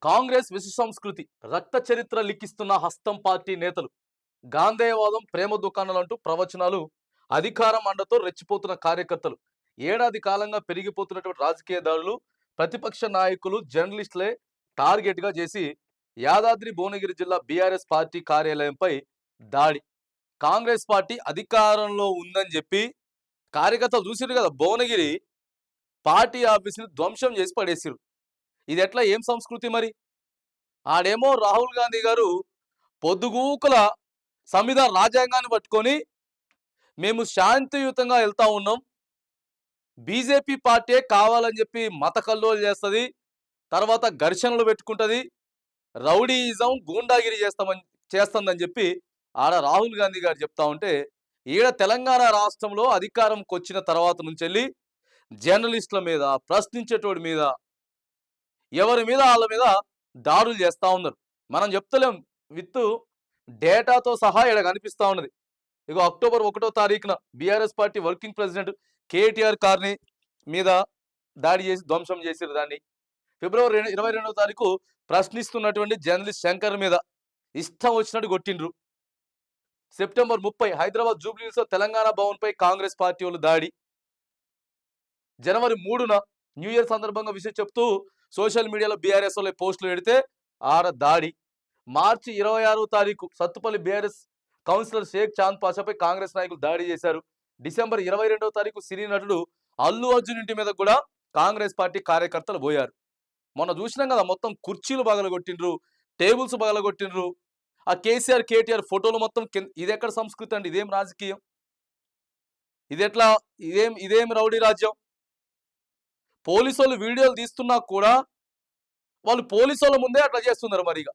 కాంగ్రెస్ విష సంస్కృతి రక్త చరిత్ర లిఖిస్తున్న హస్తం పార్టీ నేతలు గాంధేయవాదం ప్రేమ దుకాణాలంటూ ప్రవచనాలు అధికారం అండతో రెచ్చిపోతున్న కార్యకర్తలు ఏడాది కాలంగా పెరిగిపోతున్నటువంటి రాజకీయ దాడులు ప్రతిపక్ష నాయకులు జర్నలిస్టులే టార్గెట్ గా చేసి యాదాద్రి భువనగిరి జిల్లా బీఆర్ఎస్ పార్టీ కార్యాలయంపై దాడి కాంగ్రెస్ పార్టీ అధికారంలో ఉందని చెప్పి కార్యకర్తలు చూసిరు కదా భువనగిరి పార్టీ ఆఫీసుని ధ్వంసం చేసి పడేసిరు. ఇది ఎట్లా ఏం సంస్కృతి మరి? ఆడేమో రాహుల్ గాంధీ గారు పొద్దుగూకుల సంవిధాన రాజ్యాంగాన్ని పట్టుకొని మేము శాంతియుతంగా వెళ్తా ఉన్నాం, బీజేపీ పార్టీ కావాలని చెప్పి మత కల్లోలు చేస్తుంది, తర్వాత ఘర్షణలు పెట్టుకుంటుంది, రౌడీయిజం గూండాగిరి చేస్తుందని చెప్పి ఆడ రాహుల్ గాంధీ గారు చెప్తా ఉంటే, ఈడ తెలంగాణ రాష్ట్రంలో అధికారంకి వచ్చిన తర్వాత నుంచి వెళ్ళి జర్నలిస్టుల మీద, ప్రశ్నించేటోడి మీద, ఎవరి మీద వాళ్ళ మీద దాడులు చేస్తూ ఉన్నారు. మనం చెప్తలేం, విత్ డేటాతో సహా ఇక్కడ కనిపిస్తూ ఉన్నది. ఇక అక్టోబర్ 1వ తారీఖున BRS party working president KTR కార్ని మీద దాడి చేసి ధ్వంసం చేసారు. దాన్ని ఫిబ్రవరి 22వ తారీఖు ప్రశ్నిస్తున్నటువంటి జర్నలిస్ట్ శంకర్ మీద ఇష్టం వచ్చినట్టు కొట్టిండ్రు. సెప్టెంబర్ 30 హైదరాబాద్ జూబ్లీహిల్స్ లో తెలంగాణ భవన్ పై కాంగ్రెస్ పార్టీ వాళ్ళు దాడి. జనవరి 3న న్యూ ఇయర్ సందర్భంగా విషయం చెప్తూ సోషల్ మీడియాలో బీఆర్ఎస్ వాళ్ళు పోస్టులు పెడితే ఆడ దాడి. మార్చి 26వ తారీఖు సత్తుపల్లి బీఆర్ఎస్ కౌన్సిలర్ షేక్ చాంద్ పాషాపై కాంగ్రెస్ నాయకులు దాడి చేశారు. డిసెంబర్ 22వ తారీఖు సినీ నటుడు అల్లు అర్జున్ ఇంటి మీద కూడా కాంగ్రెస్ పార్టీ కార్యకర్తలు పోయారు. మొన్న చూసినాం కదా, మొత్తం కుర్చీలు పగలగొట్టిండ్రు, టేబుల్స్ పగలగొట్టిండ్రు. ఆ కేసీఆర్ కేటీఆర్ ఫోటోలు మొత్తం ఇది ఎక్కడ సంస్కృతి అండి? ఇదేం రాజకీయం? ఇదెట్లా? ఇదేం రౌడీ రాజ్యం? పోలీసు వాళ్ళు వీడియోలు తీస్తున్నా కూడా వాళ్ళు పోలీసు వాళ్ళ ముందే అట్లా చేస్తున్నారు. మరిగా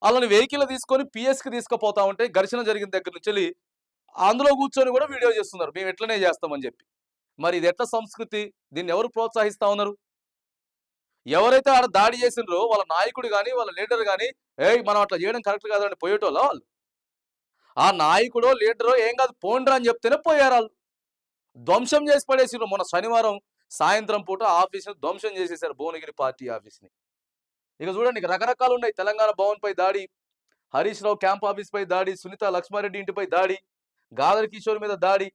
వాళ్ళని వెహికల్ తీసుకొని పిఎస్కి తీసుకుపోతా ఉంటే ఘర్షణ జరిగిన దగ్గర నుంచి వెళ్ళి అందులో కూర్చొని కూడా వీడియో చేస్తున్నారు, మేము ఎట్లనే చేస్తామని చెప్పి. మరి ఇది ఎట్లా సంస్కృతి? దీన్ని ఎవరు ప్రోత్సహిస్తా ఉన్నారు? ఎవరైతే ఆడ దాడి చేసినారో వాళ్ళ నాయకుడు కానీ వాళ్ళ లీడర్ కానీ మనం అట్లా చేయడం కరెక్ట్ కాదని పోయేటోళ్ళ వాళ్ళు. ఆ నాయకుడో లీడరో ఏం కాదు పోండ్రా అని చెప్తేనే పోయారు. వాళ్ళు ధ్వంసం చేసి పడేసినారు. మొన్న శనివారం సాయంత్రం పూట ఆఫీస్ని ధ్వంసం చేసేసారు, భువనగిరి పార్టీ ఆఫీస్ని. ఇక చూడండి, ఇక రకరకాలు ఉన్నాయి. తెలంగాణ భవన్ పై దాడి, హరీష్ రావు క్యాంప్ ఆఫీస్ పై దాడి, సునీత లక్ష్మారెడ్డి ఇంటిపై దాడి, గాదర్ కిషోర్ మీద దాడి,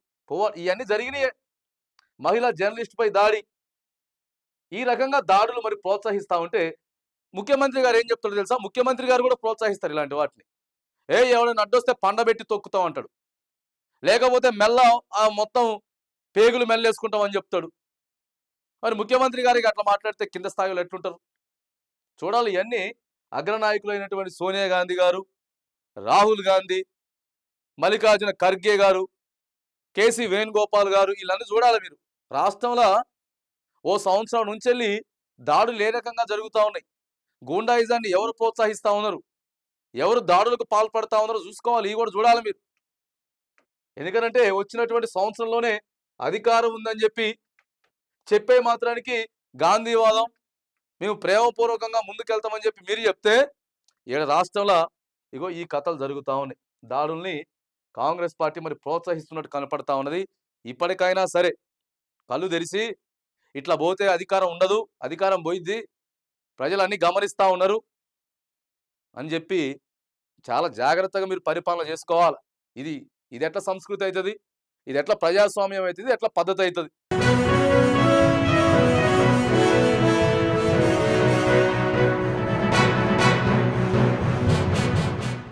ఇవన్నీ జరిగినాయి. మహిళా జర్నలిస్ట్ పై దాడి. ఈ రకంగా దాడులు మరి ప్రోత్సహిస్తా ఉంటే ముఖ్యమంత్రి గారు ఏం చెప్తాడో తెలుసా? ముఖ్యమంత్రి గారు కూడా ప్రోత్సహిస్తారు ఇలాంటి వాటిని. ఎవడైనా అడ్డొస్తే పండబెట్టి తొక్కుతాం అంటాడు, లేకపోతే మెల్ల మొత్తం పేగులు మెల్లేసుకుంటాం అని చెప్తాడు. మరి ముఖ్యమంత్రి గారికి అట్లా మాట్లాడితే కింద స్థాయిలో ఎట్లుంటారు? చూడాలి. ఇవన్నీ అగ్రనాయకులైనటువంటి సోనియా గాంధీ గారు, రాహుల్ గాంధీ, మల్లికార్జున ఖర్గే గారు, కేసీ వేణుగోపాల్ గారు, వీళ్ళన్నీ చూడాలి మీరు. రాష్ట్రంలో ఓ సంవత్సరం నుంచి వెళ్ళి దాడులు ఏ రకంగా జరుగుతూ ఉన్నాయి, గూండాయిజాన్ని ఎవరు ప్రోత్సహిస్తూ ఉన్నారు, ఎవరు దాడులకు పాల్పడతా ఉన్నారో చూసుకోవాలి. ఇవి కూడా చూడాలి మీరు. ఎందుకంటే వచ్చినటువంటి సంవత్సరంలోనే అధికారం ఉందని చెప్పే మాత్రానికి గాంధీవాదం, మేము ప్రేమపూర్వకంగా ముందుకెళ్తామని చెప్పి మీరు చెప్తే ఈడ రాష్ట్రంలో ఇగో ఈ కథలు జరుగుతూ ఉన్నాయి. దాడుల్ని కాంగ్రెస్ పార్టీ మరి ప్రోత్సహిస్తున్నట్టు కనపడతా ఉన్నది. ఇప్పటికైనా సరే కళ్ళు తెరిచి ఇట్లా పోతే అధికారం ఉండదు, అధికారం పోయిద్ది, ప్రజలు అన్నీ గమనిస్తూ ఉన్నారు అని చెప్పి చాలా జాగ్రత్తగా మీరు పరిపాలన చేసుకోవాలి. ఇది ఎట్లా సంస్కృతి అవుతుంది? ఇది ఎట్లా ప్రజాస్వామ్యం అవుతుంది? ఎట్లా పద్ధతి అవుతుంది?